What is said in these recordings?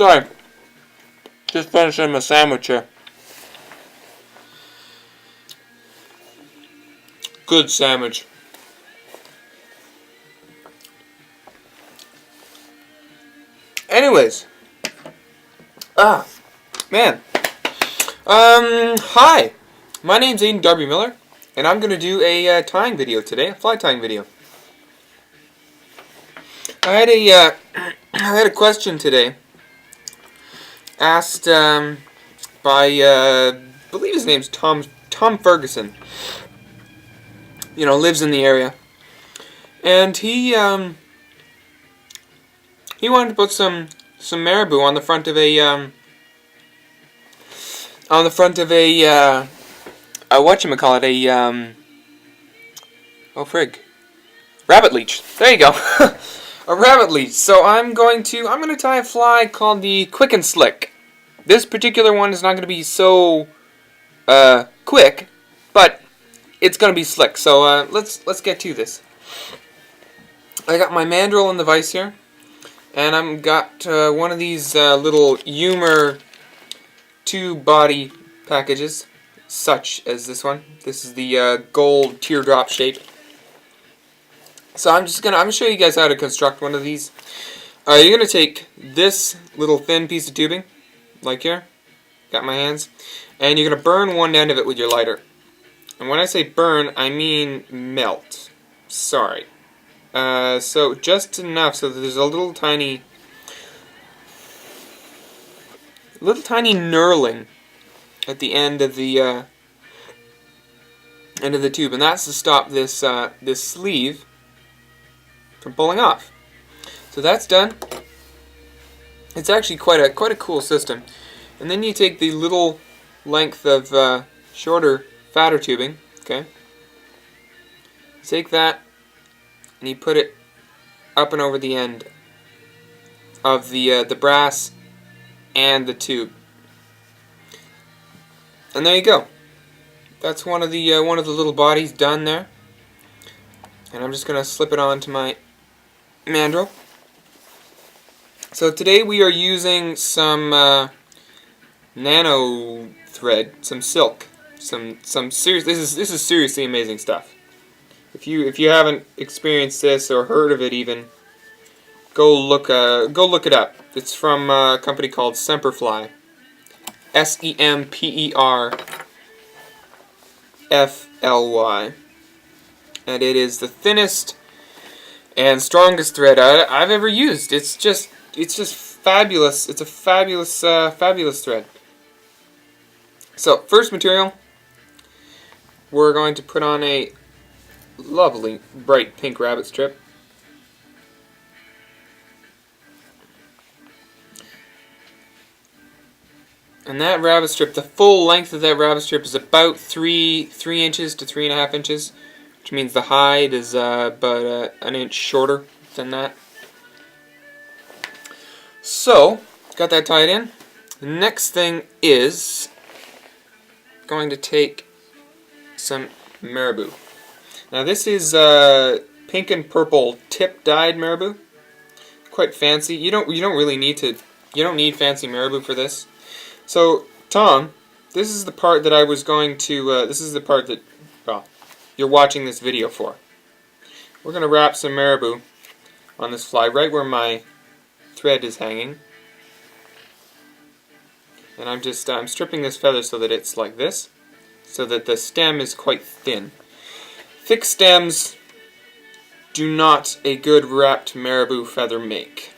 Sorry. Just finishing my sandwich here. Good sandwich. Anyways. Man. Hi. My name's Aidan darby-miller, and I'm going to do a tying video today, a fly tying video. I had a question today asked by I believe his name's Tom Ferguson. You know, lives in the area, and he wanted to put some marabou on the front of a whatchamacallit, oh frig, rabbit leech. There you go. A rabbit leech. So I'm going to tie a fly called the Quik-n-Slik. This particular one is not going to be so quick, but it's going to be slick. So let's get to this. I got my mandrel in the vise here, and I've got one of these little humor tube body packages, such as this one. This is the gold teardrop shape. So I'm gonna show you guys how to construct one of these. You're gonna take this little thin piece of tubing, like here, got my hands, and you're gonna burn one end of it with your lighter. And when I say burn, I mean melt. Sorry. So just enough so that there's a little tiny knurling at the end of the tube, and that's to stop this this sleeve from pulling off. So that's done. It's actually quite a cool system. And then you take the little length of shorter, fatter tubing. Okay. You take that and you put it up and over the end of the brass and the tube. And there you go. That's one of the little bodies done there. And I'm just gonna slip it onto my mandrel. So today we are using some nano thread, some silk, some serious. This is seriously amazing stuff. If you haven't experienced this or heard of it even, go look it up. It's from a company called Semperfly. SEMPERFLY, and it is the thinnest and strongest thread I've ever used. It's just fabulous. It's a fabulous thread. So first material, we're going to put on a lovely bright pink rabbit strip. And that rabbit strip, the full length of that rabbit strip is about 3 inches to 3.5 inches, which means the hide is about an inch shorter than that. So, got that tied in. The next thing is going to take some marabou. Now this is pink and purple tip dyed marabou. Quite fancy. You don't really need to. You don't need fancy marabou for this. So Tom, this is the part that I was going to. This is the part that, well, you're watching this video for. We're going to wrap some marabou on this fly right where my thread is hanging. And I'm stripping this feather so that it's like this, so that the stem is quite thin. Thick stems do not a good wrapped marabou feather make.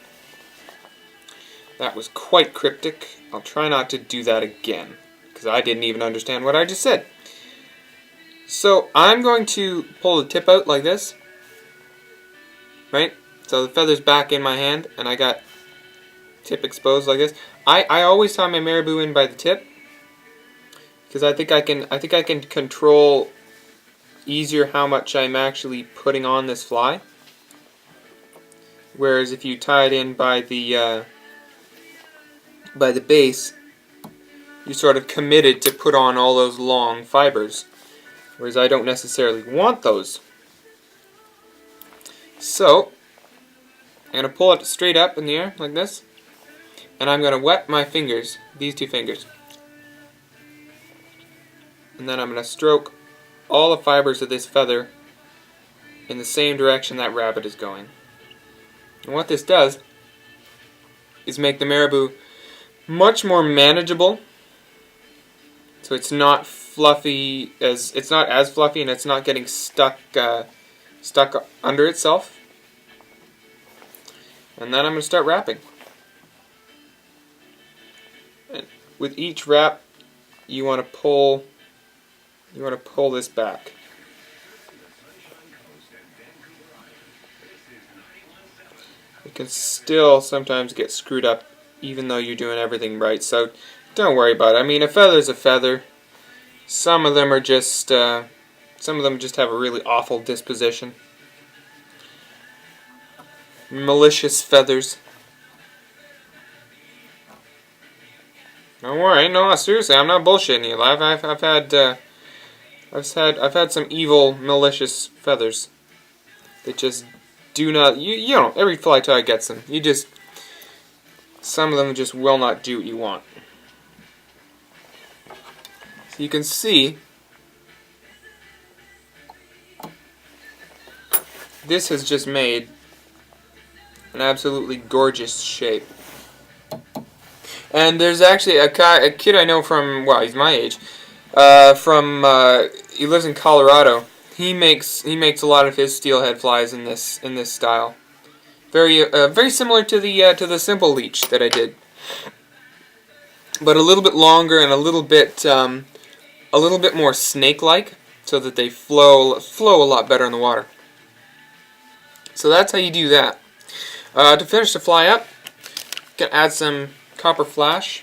That was quite cryptic. I'll try not to do that again, because I didn't even understand what I just said. So I'm going to pull the tip out like this, right? So the feather's back in my hand, and I got tip exposed like this. I always tie my marabou in by the tip, because I think I can control easier how much I'm actually putting on this fly. Whereas if you tie it in by the base, you're sort of committed to put on all those long fibers, whereas I don't necessarily want those. So I'm going to pull it straight up in the air like this, And I'm going to wet my fingers, these two fingers. And then I'm going to stroke all the fibers of this feather in the same direction that rabbit is going. And what this does is make the marabou much more manageable. So it's not fluffy, it's not as fluffy, and it's not getting stuck under itself. And then I'm going to start wrapping. And with each wrap, you want to pull this back. It can still sometimes get screwed up even though you're doing everything right, so don't worry about it. I mean, a feather's a feather. Some of them are just have a really awful disposition. Malicious feathers. Don't worry, no, seriously, I'm not bullshitting you. I've had some evil, malicious feathers that just do not. You know, every fly tie gets them. Some of them just will not do what you want. So you can see this has just made an absolutely gorgeous shape. And there's actually a kid I know from, well, he's my age, he lives in Colorado. He makes a lot of his steelhead flies in this style. Very similar to the simple leech that I did, but a little bit longer and a little bit more snake-like, so that they flow a lot better in the water. So that's how you do that. To finish the fly up, you can add some copper flash.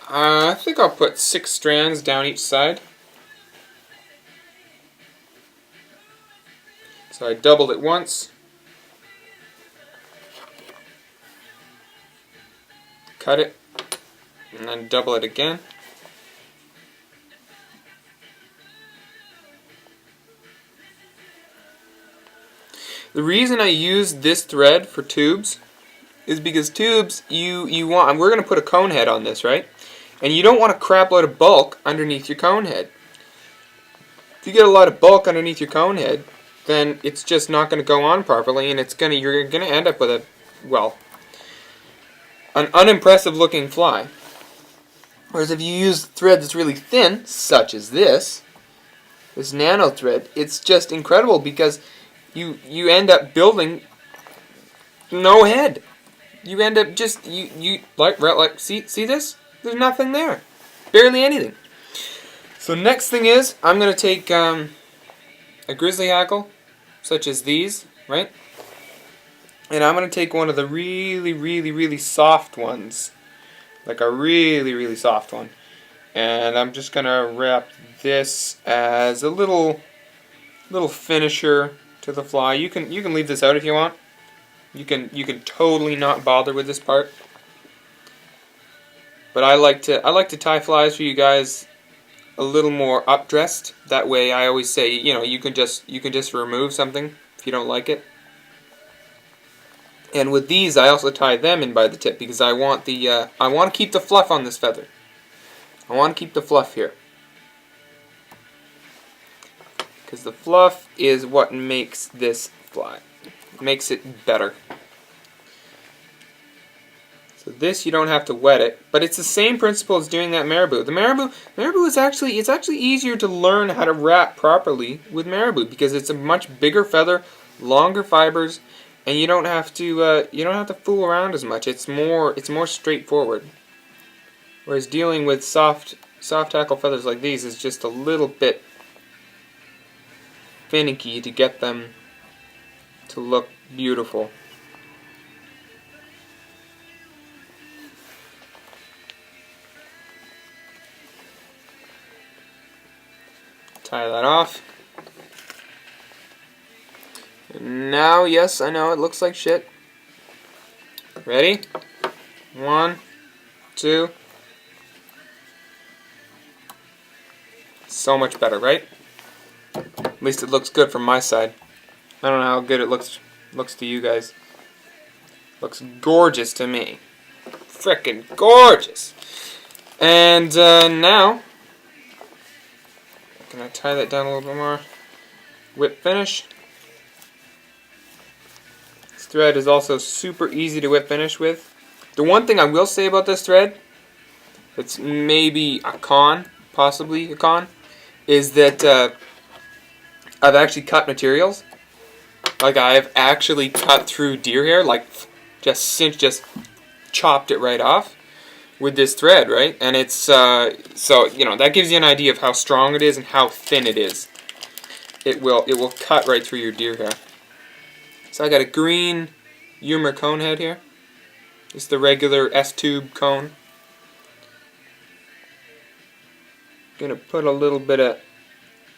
I think I'll put 6 strands down each side. So I doubled it once, cut it, and then double it again. The reason I use this thread for tubes is because tubes, we're going to put a cone head on this, right? And you don't want a crap load of bulk underneath your cone head. If you get a lot of bulk underneath your cone head, then it's just not going to go on properly, and you're going to end up with an unimpressive looking fly. Whereas if you use thread that's really thin, such as this nano thread, it's just incredible because you end up building no head. You end up just like see this? There's nothing there, barely anything. So next thing is I'm gonna take a grizzly hackle, such as these, right? And I'm gonna take one of the really soft ones, like a really soft one, and I'm just gonna wrap this as a little finisher to the fly. You can leave this out if you want. You can totally not bother with this part. But I like to tie flies for you guys a little more updressed. That way, I always say, you can just remove something if you don't like it. And with these, I also tie them in by the tip because I want to keep the fluff on this feather. I want to keep the fluff here. Because the fluff is what makes this fly. It makes it better. So this, you don't have to wet it, but it's the same principle as doing that marabou. The marabou is actually easier to learn how to wrap properly with marabou because it's a much bigger feather, longer fibers, and you don't have to fool around as much. It's more straightforward. Whereas dealing with soft hackle feathers like these is just a little bit finicky to get them to look beautiful. Tie that off. And now, yes, I know it looks like shit. Ready? 1, 2. So much better, right? At least it looks good from my side. I don't know how good it looks to you guys. Looks gorgeous to me. Frickin' gorgeous. And now, can I tie that down a little bit more? Whip finish. This thread is also super easy to whip finish with. The one thing I will say about this thread, it's maybe a con, possibly a con, is that I've actually cut materials. Like I've actually cut through deer hair, like just chopped it right off with this thread, right? And it's so you know, that gives you an idea of how strong it is and how thin it is. It will cut right through your deer hair. So I got a green humor cone head here. It's the regular S-tube cone. Gonna put a little bit of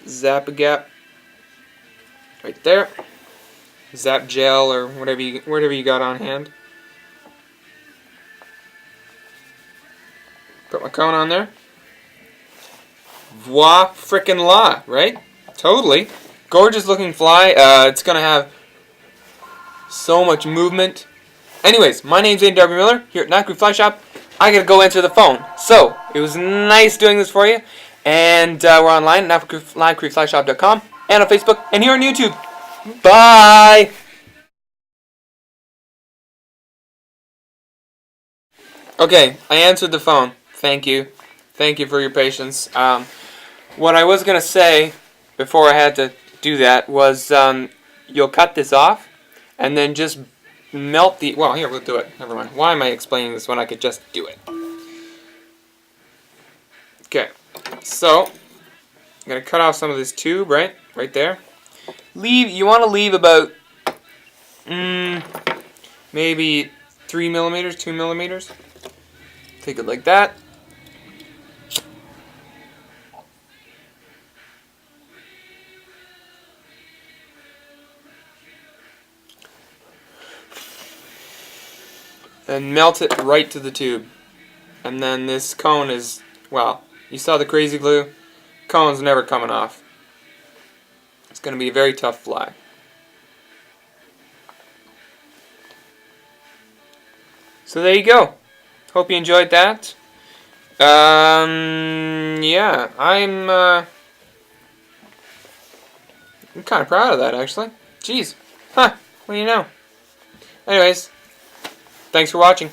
Zap-A-Gap right there. Zap gel or whatever you got on hand. Put my cone on there. Voila frickin' la, right? Totally. Gorgeous looking fly. It's gonna have so much movement. Anyways, my name's Aidan darby-miller here at NileCreekFlyShop. I gotta go answer the phone. So, it was nice doing this for you. And we're online at NileCreekFlyShop.com and on Facebook and here on YouTube. Bye! Okay, I answered the phone. Thank you. Thank you for your patience. What I was going to say before I had to do that was you'll cut this off and then just melt the... Well, here, we'll do it. Never mind. Why am I explaining this when I could just do it? Okay, so I'm going to cut off some of this tube, right there. You want to leave about maybe 3 millimeters, 2 millimeters. Take it like that. And melt it right to the tube. And then this cone is, well, you saw the crazy glue. Cone's never coming off. It's going to be a very tough fly. So there you go. Hope you enjoyed that. Yeah, I'm kind of proud of that, actually. Jeez. Huh, what do you know? Anyways, thanks for watching.